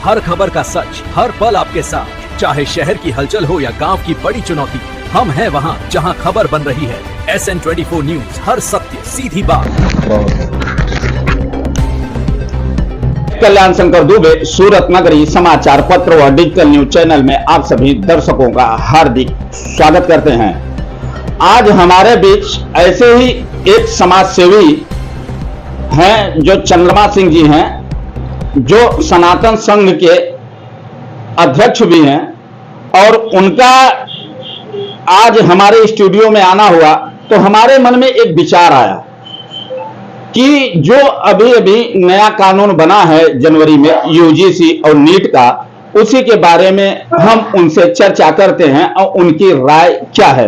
हर खबर का सच, हर पल आपके साथ। चाहे शहर की हलचल हो या गांव की बड़ी चुनौती, हम हैं वहां जहां खबर बन रही है। SN24 न्यूज, हर सत्य सीधी बात। कल्याण शंकर दुबे, सूरत नगरी समाचार पत्र व डिजिटल न्यूज चैनल में आप सभी दर्शकों का हार्दिक स्वागत करते हैं। आज हमारे बीच ऐसे ही एक समाज सेवी हैं जो चंद्रमा सिंह जी हैं, जो सनातन संघ के अध्यक्ष भी हैं, और उनका आज हमारे स्टूडियो में आना हुआ तो हमारे मन में एक विचार आया कि जो अभी अभी नया कानून बना है जनवरी में यूजीसी और नीट का, उसी के बारे में हम उनसे चर्चा करते हैं और उनकी राय क्या है।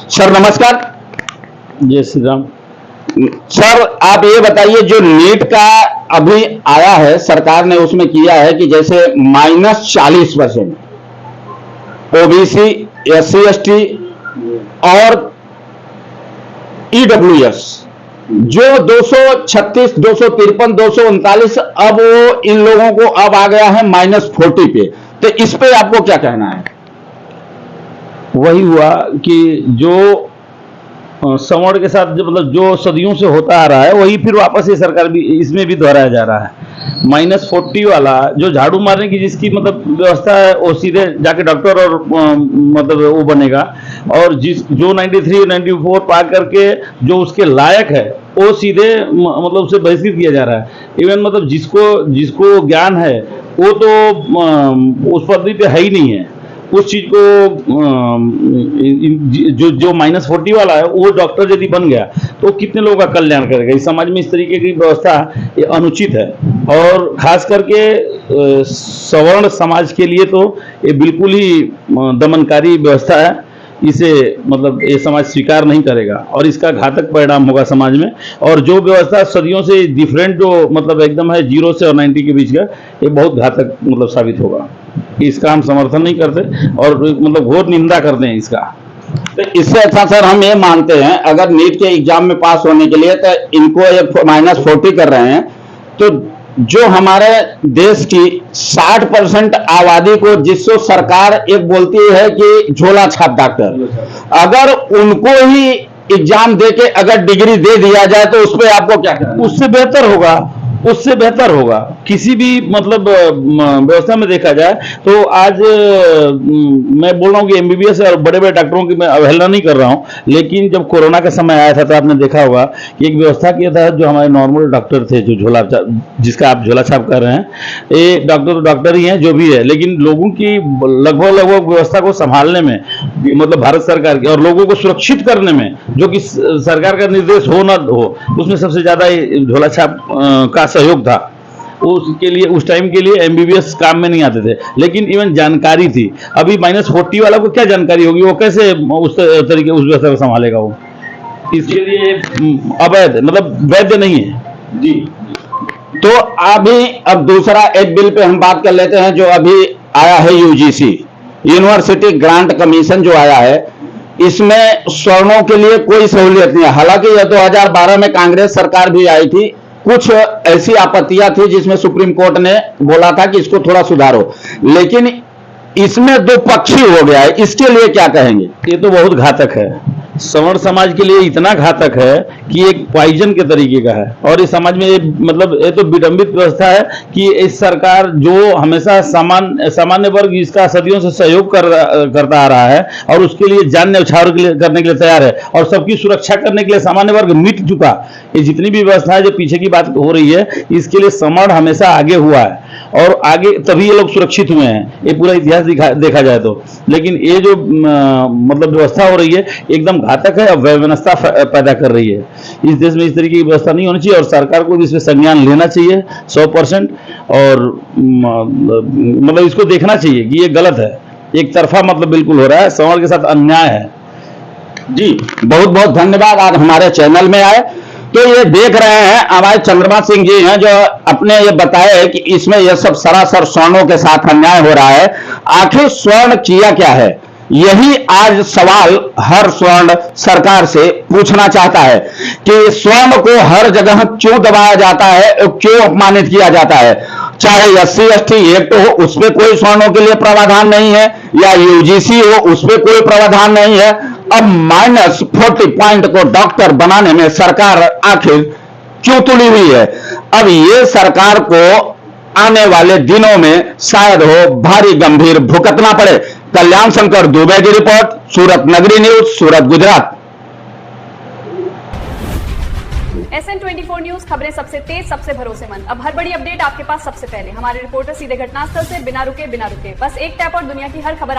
सर नमस्कार। जय श्री राम। सर आप ये बताइए, जो नीट का अभी आया है, सरकार ने उसमें किया है कि जैसे -40% ओबीसी, SC/ST और EWS जो 236, 253, 239, अब वो इन लोगों को अब आ गया है -40 पे। तो इस पे आपको क्या कहना है? वही हुआ कि जो सवर्ण के साथ जो मतलब जो सदियों से होता आ रहा है, वही फिर वापस ये सरकार भी इसमें भी दोहराया जा रहा है। -40 वाला जो झाड़ू मारने की जिसकी मतलब व्यवस्था है, वो सीधे जाके डॉक्टर और मतलब वो बनेगा, और जो 93 94 पा करके जो उसके लायक है वो सीधे मतलब उसे बहिष्कृत किया जा रहा है। इवन मतलब जिसको ज्ञान है वो तो उस पदवी पे है ही नहीं है। उस चीज को जो -40 वाला है वो डॉक्टर यदि बन गया तो कितने लोगों का कल्याण करेगा। इस समाज में इस तरीके की व्यवस्था ये अनुचित है, और खास करके सवर्ण समाज के लिए तो ये बिल्कुल ही दमनकारी व्यवस्था है। इसे मतलब ये समाज स्वीकार नहीं करेगा और इसका घातक परिणाम होगा समाज में। और जो व्यवस्था सदियों से डिफरेंट जो मतलब एकदम है 0 से और 90 के बीच का, ये बहुत घातक मतलब साबित होगा। इसका हम समर्थन नहीं करते और मतलब घोर निंदा करते हैं इसका। तो इससे अच्छा सर हम ये मानते हैं, अगर नीट के एग्जाम में पास होने के लिए तो इनको एक -40 कर रहे हैं, तो जो हमारे देश की 60% आबादी को, जिसको सरकार एक बोलती है कि झोला छाप डॉक्टर, अगर उनको ही एग्जाम देके अगर डिग्री दे दिया जाए तो उस पर आपको क्या कहना है? उससे बेहतर होगा किसी भी मतलब व्यवस्था में देखा जाए तो। आज मैं बोल रहा हूँ कि MBBS और बड़े बड़े डॉक्टरों की मैं अवहेलना नहीं कर रहा हूँ, लेकिन जब कोरोना का समय आया था तो आपने देखा होगा कि एक व्यवस्था किया था, जो हमारे नॉर्मल डॉक्टर थे, जो जिसका आप झोला छाप कर रहे हैं, ये डॉक्टर ही हैं जो भी है, लेकिन लोगों की लगभग व्यवस्था को संभालने में मतलब भारत सरकार की, और लोगों को सुरक्षित करने में जो कि सरकार का निर्देश हो न हो, उसमें सबसे ज्यादा झोला छाप का सहयोग था। उसके लिए उस टाइम के लिए MBBS काम में नहीं आते थे, लेकिन इवन जानकारी थी। अभी -40 वाला को क्या जानकारी होगी, वो कैसे उस तरीके उस व्यवस्था को संभालेगा? वो इसके लिए अवैध मतलब वैध नहीं है जी। तो अब दूसरा एक बिल पे हम बात कर लेते हैं जो अभी आया है, UGC यूनिवर्सिटी ग्रांट कमीशन जो आया है। इसमें स्वर्णों के लिए कोई सहूलियत नहीं है। हालांकि यह 2012 में कांग्रेस सरकार भी आई थी, कुछ ऐसी आपत्तियां थी जिसमें सुप्रीम कोर्ट ने बोला था कि इसको थोड़ा सुधारो, लेकिन इसमें दो पक्षी हो गया है। इसके लिए क्या कहेंगे? ये तो बहुत घातक है, सवर्ण समाज के लिए इतना घातक है कि एक पॉइजन के तरीके का है। और इस समाज में ये मतलब ये तो विडंबित व्यवस्था है कि इस सरकार जो हमेशा सामान्य वर्ग इसका सदियों से सहयोग करता आ रहा है और उसके लिए जान न्यौछावर करने के लिए तैयार है, और सबकी सुरक्षा करने के लिए सामान्य वर्ग मिट चुका। ये जितनी भी व्यवस्था है जो पीछे की बात हो रही है, इसके लिए सवर्ण हमेशा आगे हुआ है और आगे तभी ये लोग सुरक्षित हुए हैं, ये पूरा इतिहास देखा जाए तो। लेकिन ये जो मतलब व्यवस्था हो रही है एकदम घातक है और व्यवस्था पैदा कर रही है। इस देश में इस तरीके की व्यवस्था नहीं होनी चाहिए और सरकार को भी इसमें संज्ञान लेना चाहिए 100%, और मतलब इसको देखना चाहिए कि ये गलत है, एक तरफा मतलब बिल्कुल हो रहा है, समाज के साथ अन्याय है जी। बहुत बहुत धन्यवाद आज हमारे चैनल में आए। तो ये देख रहे हैं हमारे चंद्रमा सिंह जी हैं, जो अपने ये बताए कि इसमें ये सब सरासर स्वर्णों के साथ अन्याय हो रहा है। आखिर स्वर्ण किया क्या है, यही आज सवाल हर स्वर्ण सरकार से पूछना चाहता है कि स्वर्ण को हर जगह क्यों दबाया जाता है, क्यों अपमानित किया जाता है। चाहे SC/ST एक्ट हो उसमें कोई सवर्णों के लिए प्रावधान नहीं है, या UGC हो उसमें कोई प्रावधान नहीं है। अब -40 पॉइंट को डॉक्टर बनाने में सरकार आखिर क्यों तुली हुई है? अब ये सरकार को आने वाले दिनों में शायद हो भारी गंभीर भुगतना पड़े। कल्याण शंकर दुबे की रिपोर्ट, सूरत नगरी न्यूज, सूरत, गुजरात। SN24 न्यूज, खबरें सबसे तेज, सबसे भरोसेमंद। अब हर बड़ी अपडेट आपके पास सबसे पहले। हमारे रिपोर्टर सीधे घटनास्थल से बिना रुके बस एक टैप और दुनिया की हर खबर